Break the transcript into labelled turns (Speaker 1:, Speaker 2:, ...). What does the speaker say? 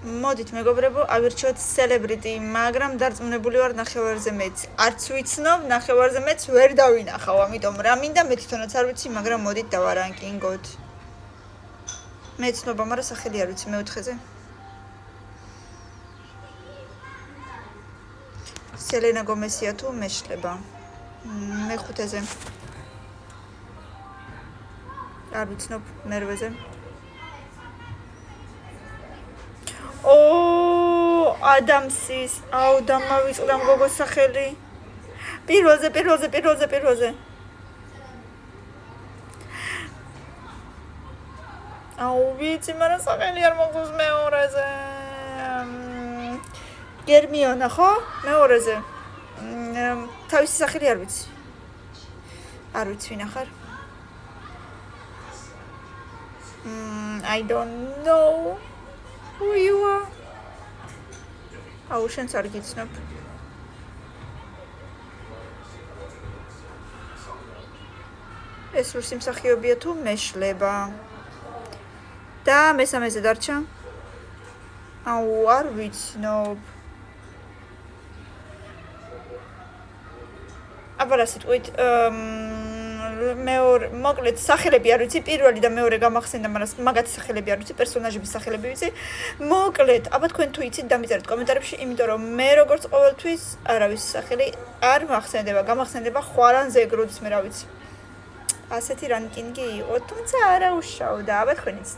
Speaker 1: მოდით მეგობრებო, ავირჩიოთ celebrity, მაგრამ დარწმუნებული ვარ ნახევარზე მეც. არც ვიცნობ, ნახევარზე მეც ვერ დავინახავ, ამიტომ რა მინდა მე თვითონაც არ ვიცი, მაგრამ მოდით დავარანკინგოთ. მე ცნობა, მაგრამ სახელი არ ვიცი მეოთხეზე. სელენა გომესია თუ მეშლება. მეხუთეზე. არ ვიცნობ, მერვეზე. ადამსის, აუ დამავიწყდა მგოგოს სახელი. პირველზე. აუ ვიცი, მაგრამ სახელი არ მოგოს მეორეზე. გერმიონა ხო? მეორეზე. თავისი სახელი არ ვიცი. არ ვიცი ვინ ახარ. I don't know who you are. აუ შენც არ გიცნობ. ეს რუსი მსახიობია თუ მეშლება. და მესამეზე დარჩა. აუ არ ვიცნობ. აბა სიტყვით მეორე მოკლედ სახელები არ ვიცი, პირველი და მეორე გამახსენდა, მაგრამ მაგათი სახელები არ ვიცი, პერსონაჟების სახელები ვიცი. მოკლედ, აბა თქვენ თუ იცით, დამიწერეთ კომენტარებში, იმიტომ რომ მე როგორც ყოველთვის არავის სახელი არ მახსენდება, გამახსენდება ხვარან ზეგრუდის, მე რა ვიცი. ასეთი რანკინგი იყო, თუმცა არა უშავდა, აბა თქვენ იცით.